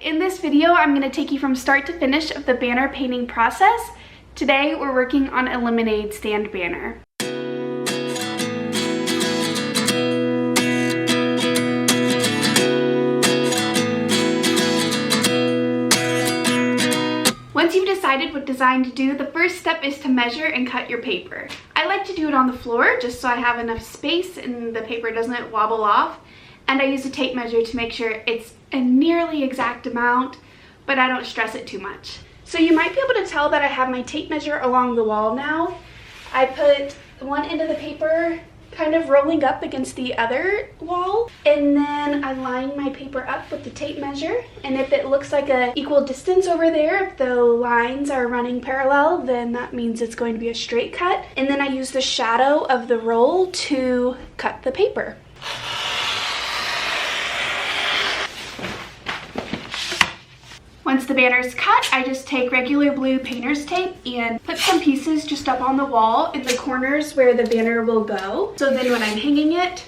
in this video, I'm going to take you from start to finish of the banner painting process. Today, we're working on a lemonade stand banner. Once you've decided what design to do, the first step is to measure and cut your paper. I like to do it on the floor just so I have enough space and the paper doesn't wobble off. And I use a tape measure to make sure it's a nearly exact amount, but I don't stress it too much. So you might be able to tell that I have my tape measure along the wall now. I put one end of the paper kind of rolling up against the other wall, and then I line my paper up with the tape measure, and if it looks like an equal distance over there, if the lines are running parallel, then that means it's going to be a straight cut. And then I use the shadow of the roll to cut the paper. Once the banner is cut, I just take regular blue painter's tape and put some pieces just up on the wall in the corners where the banner will go. So then when I'm hanging it,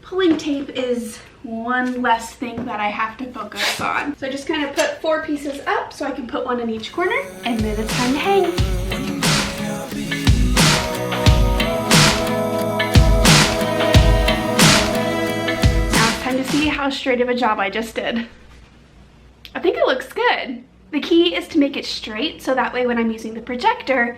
pulling tape is one less thing that I have to focus on. So I just kind of put 4 pieces up so I can put one in each corner, and then it's time to hang. Now it's time to see how straight of a job I just did. I think it looks good. The key is to make it straight so that way when I'm using the projector,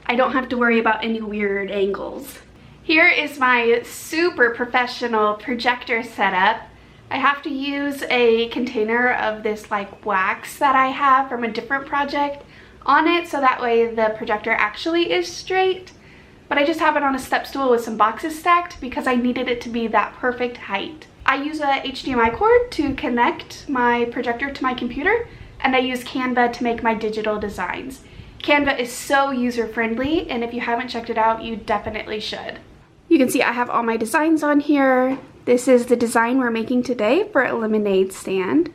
I don't have to worry about any weird angles. Here is my super professional projector setup. I have to use a container of this like wax that I have from a different project on it so that way the projector actually is straight. But I just have it on a step stool with some boxes stacked because I needed it to be that perfect height. I use a HDMI cord to connect my projector to my computer, and I use Canva to make my digital designs. Canva is so user-friendly, and if you haven't checked it out, you definitely should. You can see I have all my designs on here. This is the design we're making today for a lemonade stand.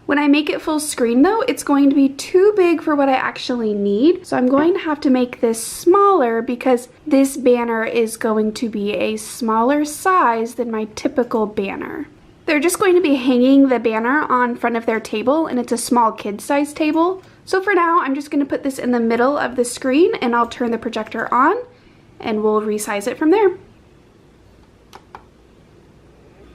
When I make it full screen though, it's going to be too big for what I actually need. So I'm going to have to make this smaller because this banner is going to be a smaller size than my typical banner. They're just going to be hanging the banner on front of their table, and it's a small kid-size table. So for now, I'm just going to put this in the middle of the screen and I'll turn the projector on and we'll resize it from there.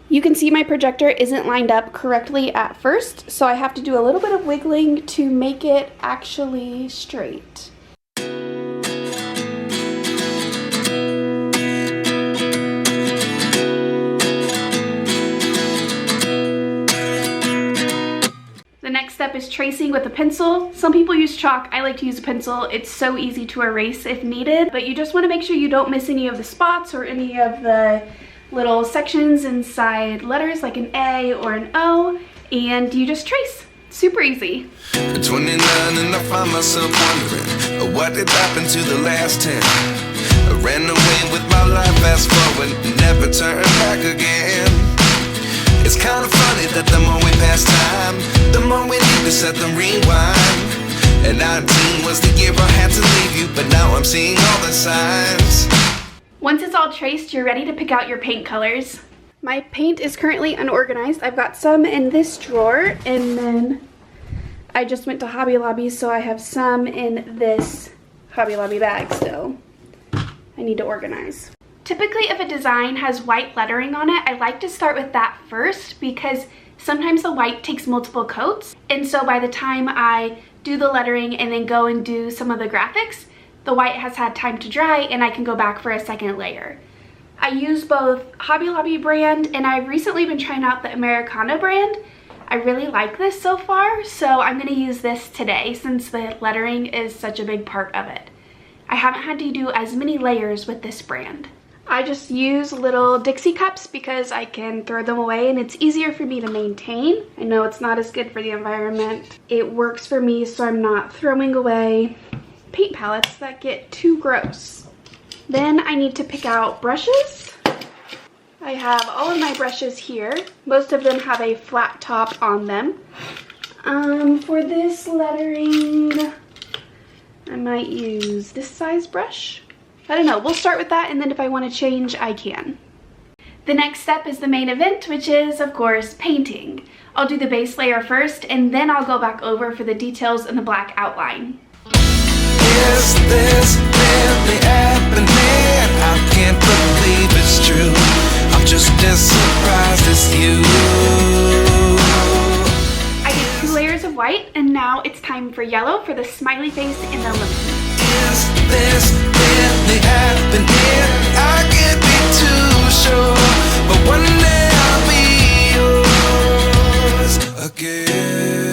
You can see my projector isn't lined up correctly at first, so I have to do a little bit of wiggling to make it actually straight. The next step is tracing with a pencil. Some people use chalk. I like to use a pencil. It's so easy to erase if needed, but you just want to make sure you don't miss any of the spots or any of the little sections inside letters like an A or an O, and you just trace. Super easy. 29 and I find myself wondering what did happen to the last 10. I ran away with my life, fast forward, never turn back again. It's kind of funny that the more we pass time, the more we need to set them rewind. And 19 was the year I had to leave you, but now I'm seeing all the signs. Once it's all traced, you're ready to pick out your paint colors. My paint is currently unorganized. I've got some in this drawer, and then I just went to Hobby Lobby, so I have some in this Hobby Lobby bag still. I need to organize. Typically, if a design has white lettering on it, I like to start with that first because sometimes the white takes multiple coats, and so by the time I do the lettering and then go and do some of the graphics, the white has had time to dry and I can go back for a second layer. I use both Hobby Lobby brand and I've recently been trying out the Americana brand. I really like this so far, so I'm going to use this today since the lettering is such a big part of it. I haven't had to do as many layers with this brand. I just use little Dixie cups because I can throw them away and it's easier for me to maintain. I know it's not as good for the environment. It works for me so I'm not throwing away paint palettes that get too gross. Then I need to pick out brushes. I have all of my brushes here. Most of them have a flat top on them. For this lettering, I might use this size brush. I don't know, we'll start with that, and then if I want to change, I can. The next step is the main event, which is, of course, painting. I'll do the base layer first, and then I'll go back over for the details and the black outline. Is this really happening? I can't believe it's true. I'm just as surprised as you. I did 2 layers of white, and now it's time for yellow for the smiley face and the lemon. Is this really happening? I can't be too sure, but one day I'll be yours again.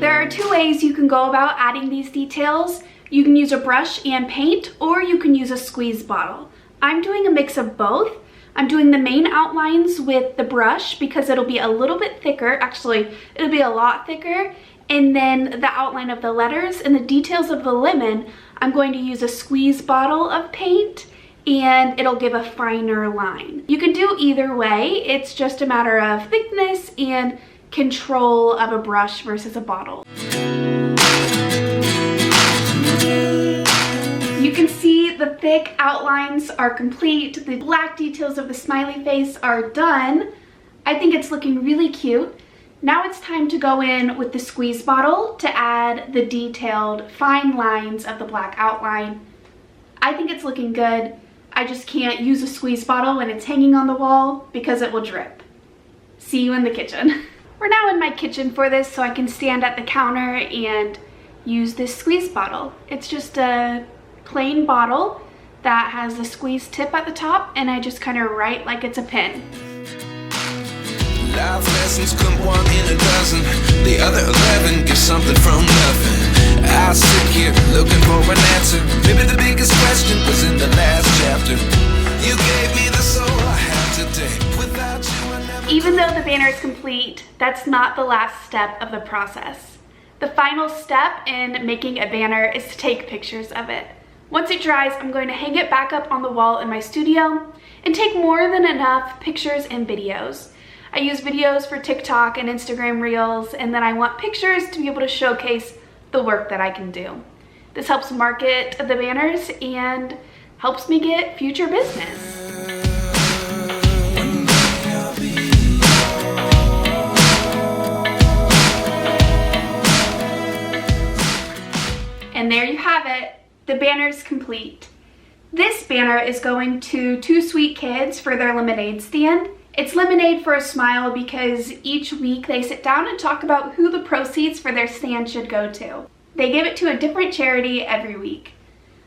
There are 2 ways you can go about adding these details. You can use a brush and paint, or you can use a squeeze bottle. I'm doing a mix of both. I'm doing the main outlines with the brush because it'll be a little bit thicker. Actually, it'll be a lot thicker. And then the outline of the letters and the details of the lemon, I'm going to use a squeeze bottle of paint, and it'll give a finer line. You can do either way. It's just a matter of thickness and control of a brush versus a bottle. You can see the thick outlines are complete. The black details of the smiley face are done. I think it's looking really cute. Now it's time to go in with the squeeze bottle to add the detailed fine lines of the black outline. I think it's looking good. I just can't use a squeeze bottle when it's hanging on the wall because it will drip. See you in the kitchen. We're now in my kitchen for this, so I can stand at the counter and use this squeeze bottle. It's just a plain bottle that has a squeeze tip at the top, and I just kind of write like it's a pen. Life lessons come 1 in a dozen. The other 11 give something from nothing. I sit here looking for an answer. Maybe the biggest question was in the last chapter. You gave me the soul I have today. Without you I never. Even though the banner is complete, that's not the last step of the process. The final step in making a banner is to take pictures of it. Once it dries, I'm going to hang it back up on the wall in my studio and take more than enough pictures and videos. I use videos for TikTok and Instagram Reels, and then I want pictures to be able to showcase the work that I can do. This helps market the banners and helps me get future business. And there you have it. The banner's complete. This banner is going to 2 sweet kids for their lemonade stand. It's Lemonade for a Smile because each week they sit down and talk about who the proceeds for their stand should go to. They give it to a different charity every week.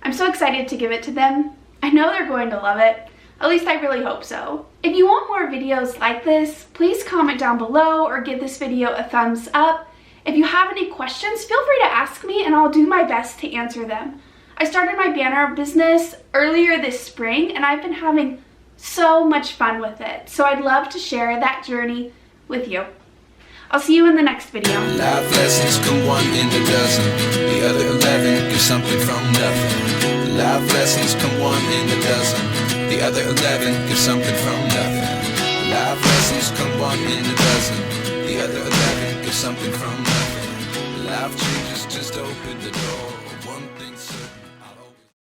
I'm so excited to give it to them. I know they're going to love it. At least I really hope so. If you want more videos like this, please comment down below or give this video a thumbs up. If you have any questions, feel free to ask me and I'll do my best to answer them. I started my banner business earlier this spring and I've been having so much fun with it. So I'd love to share that journey with you. I'll see you in the next video. Life lessons come 1 in a dozen. The other 11 give something from nothing. Life lessons come 1 in a dozen. The other 11 give something from nothing. Life lessons come 1 in a dozen. The other 11 give something from nothing. Life changes just open the door.